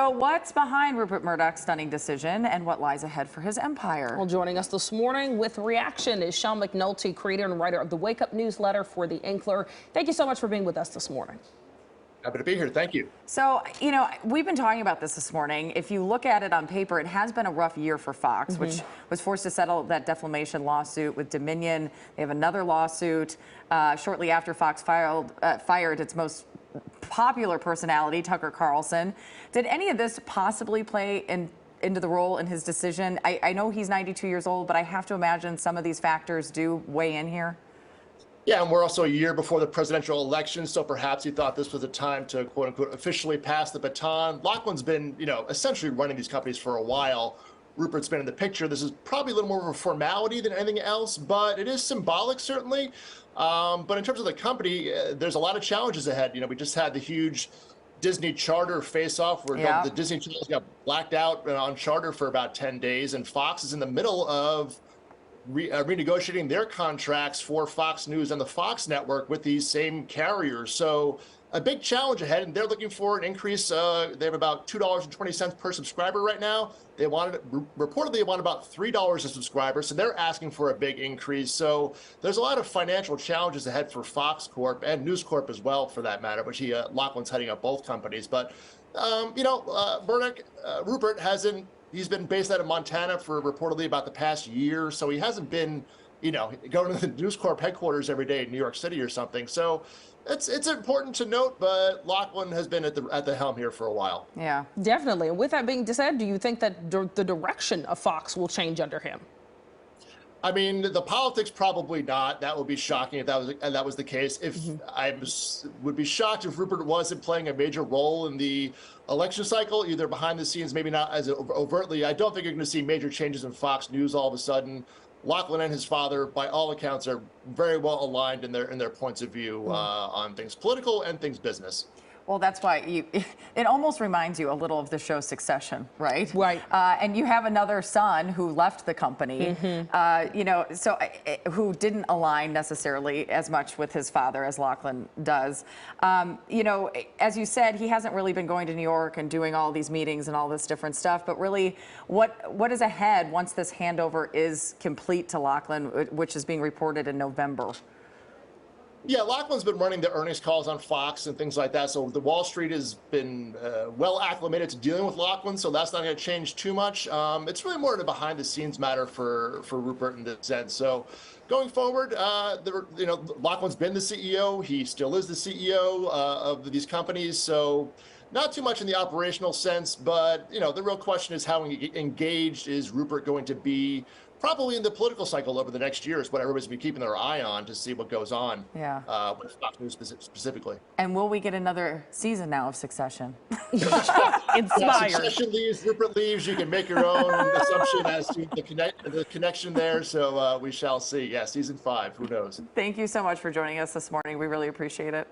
So what's behind Rupert Murdoch's stunning decision and what lies ahead for his empire? Well, joining us this morning with reaction is Sean McNulty, creator and writer of the WAKEUP Newsletter for the Inkler. Thank you so much for being with us this morning. Happy to be here. Thank you. So, we've been talking about this morning. If you look at it on paper, it has been a rough year for Fox, which was forced to settle that defamation lawsuit with Dominion. They have another lawsuit shortly after Fox fired its most popular personality, Tucker Carlson. Did any of this possibly play into the role in his decision? I know he's 92 years old, but I have to imagine some of these factors do weigh in here. Yeah, and we're also a year before the presidential election, so perhaps he thought this was a time to, quote unquote, officially pass the baton. Lachlan's been, essentially running these companies for a while. Rupert's been in the picture. This is probably a little more of a formality than anything else, but it is symbolic, certainly. But in terms of the company, there's a lot of challenges ahead. We just had the huge Disney Charter face-off where the Disney channels got blacked out on Charter for about 10 days, and Fox is in the middle of renegotiating their contracts for Fox News and the Fox network with these same carriers. So a big challenge ahead, and they're looking for an increase. They have about $2.20 per subscriber right now. Reportedly they want about $3 a subscriber, so they're asking for a big increase. So there's a lot of financial challenges ahead for Fox Corp and News Corp as well, for that matter, which Lachlan's heading up both companies. But Rupert he's been based out of Montana for reportedly about the past year, so he hasn't been, going to the News Corp headquarters every day in New York City or something. So it's important to note, but Lachlan has been at the helm here for a while. Yeah, definitely. And with that being said, do you think that the direction of Fox will change under him? I mean, the politics probably not. That would be shocking if that was the case. Would be shocked if Rupert wasn't playing a major role in the election cycle, either behind the scenes, maybe not as overtly. I don't think you're going to see major changes in Fox News all of a sudden. Lachlan and his father, by all accounts, are very well aligned in their points of view on things political and things business. Well, that's why it almost reminds you a little of the show Succession, right? Right. And you have another son who left the company, who didn't align necessarily as much with his father as Lachlan does. As you said, he hasn't really been going to New York and doing all these meetings and all this different stuff. But really, what is ahead once this handover is complete to Lachlan, which is being reported in November? Yeah, Lachlan's been running the earnings calls on Fox and things like that. So the Wall Street has been well acclimated to dealing with Lachlan, so that's not going to change too much. It's really more of a behind-the-scenes matter for Rupert in this sense. So going forward, Lachlan's been the CEO. He still is the CEO of these companies. So not too much in the operational sense, but the real question is how engaged is Rupert going to be? Probably in the political cycle over the next year is what everybody's been keeping their eye on to see what goes on with Fox News specifically. And will we get another season now of Succession? Inspired. Succession leaves, Rupert leaves. You can make your own assumption as to the connection there. So we shall see. Yeah, season 5. Who knows? Thank you so much for joining us this morning. We really appreciate it.